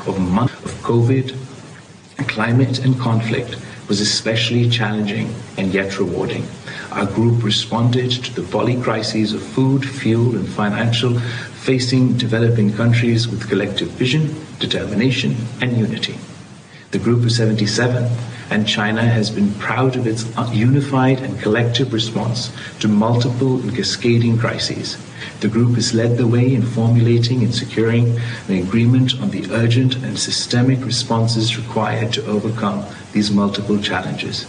of months of COVID, climate and conflict was especially challenging and yet rewarding. Our group responded to the polycrises of food, fuel and financial facing developing countries with collective vision, determination and unity. The Group of 77 and China has been proud of its unified and collective response to multiple and cascading crises. The group has led the way in formulating and securing an agreement on the urgent and systemic responses required to overcome these multiple challenges.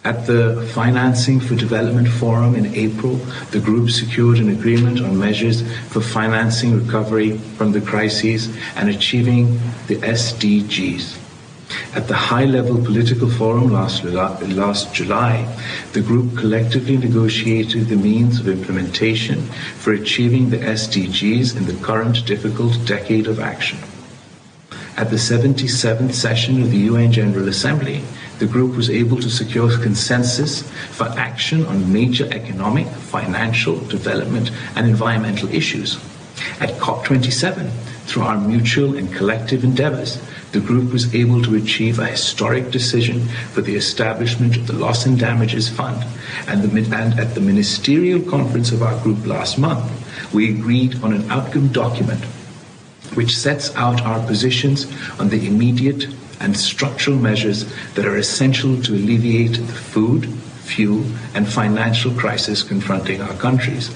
At the Financing for Development Forum in April, the group secured an agreement on measures for financing recovery from the crises and achieving the SDGs. At the high-level political forum last July, the group collectively negotiated the means of implementation for achieving the SDGs in the current difficult decade of action. At the 77th session of the UN General Assembly, the group was able to secure consensus for action on major economic, financial, development, and environmental issues. At COP27, through our mutual and collective endeavors, the group was able to achieve a historic decision for the establishment of the Loss and Damages Fund. And at the ministerial conference of our group last month, we agreed on an outcome document which sets out our positions on the immediate and structural measures that are essential to alleviate the food, fuel, and financial crisis confronting our countries,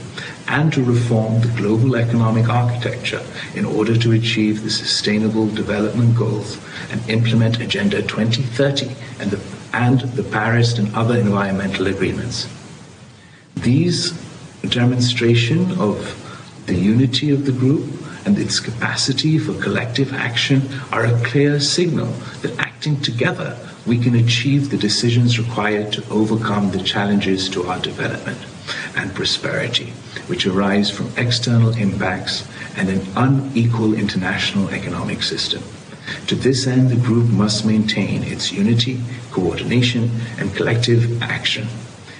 and to reform the global economic architecture in order to achieve the Sustainable Development Goals and implement Agenda 2030 and the Paris and other environmental agreements. These demonstration of the unity of the group and its capacity for collective action are a clear signal that acting together we can achieve the decisions required to overcome the challenges to our development and prosperity, which arise from external impacts and an unequal international economic system. To this end, the group must maintain its unity, coordination, and collective action.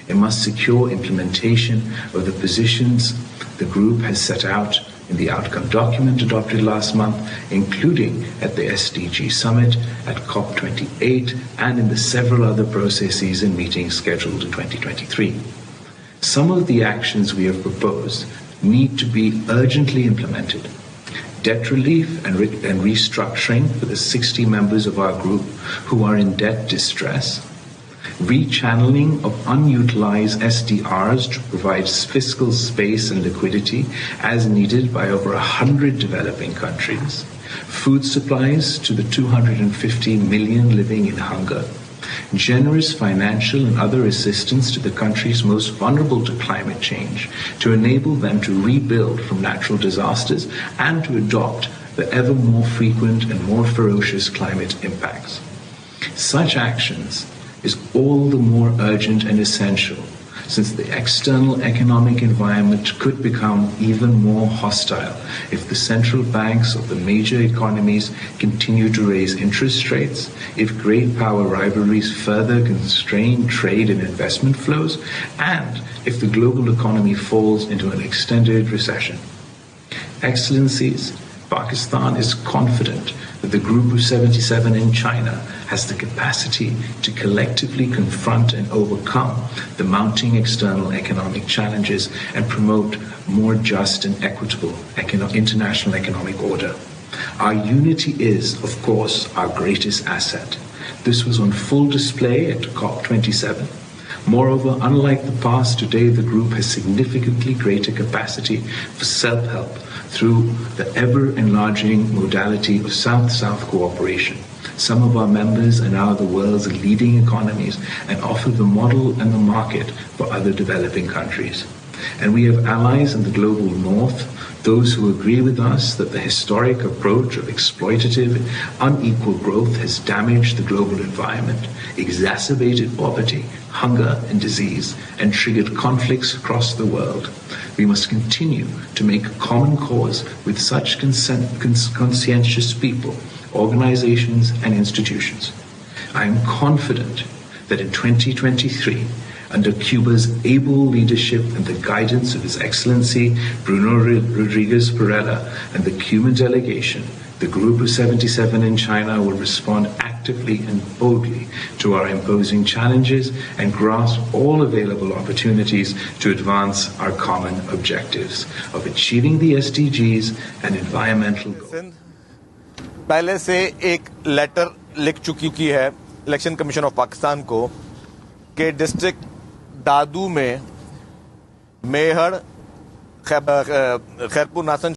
It must secure implementation of the positions the group has set out in the outcome document adopted last month, including at the SDG Summit, at COP28, and in the several other processes and meetings scheduled in 2023. Some of the actions we have proposed need to be urgently implemented. Debt relief and restructuring for the 60 members of our group who are in debt distress, rechanneling of unutilized SDRs to provide fiscal space and liquidity as needed by over 100 developing countries, food supplies to the 250 million living in hunger, generous financial and other assistance to the countries most vulnerable to climate change to enable them to rebuild from natural disasters and to adopt the ever more frequent and more ferocious climate impacts. Such actions is all the more urgent and essential since the external economic environment could become even more hostile if the central banks of the major economies continue to raise interest rates, if great power rivalries further constrain trade and investment flows, and if the global economy falls into an extended recession. Excellencies, Pakistan is confident that the Group of 77 in China has the capacity to collectively confront and overcome the mounting external economic challenges and promote more just and equitable international economic order. Our unity is, of course, our greatest asset. This was on full display at COP27. Moreover, unlike the past, today the group has significantly greater capacity for self-help through the ever-enlarging modality of South-South cooperation. Some of our members are now the world's leading economies and offer the model and the market for other developing countries. And we have allies in the global north, those who agree with us that the historic approach of exploitative, unequal growth has damaged the global environment, exacerbated poverty, hunger and disease, and triggered conflicts across the world. We must continue to make common cause with such conscientious people, organizations, and institutions. I am confident that in 2023, under Cuba's able leadership and the guidance of His Excellency Bruno Rodriguez Varela and the Cuban delegation, The Group of 77 in China will respond actively and boldly to our imposing challenges and grasp all available opportunities to advance our common objectives of achieving the SDGs and environmental goals. پہلے سے ایک letter لکھ چکی ہے election commission of Pakistan کو کہ district دادو میں میہر خیرپور ناسن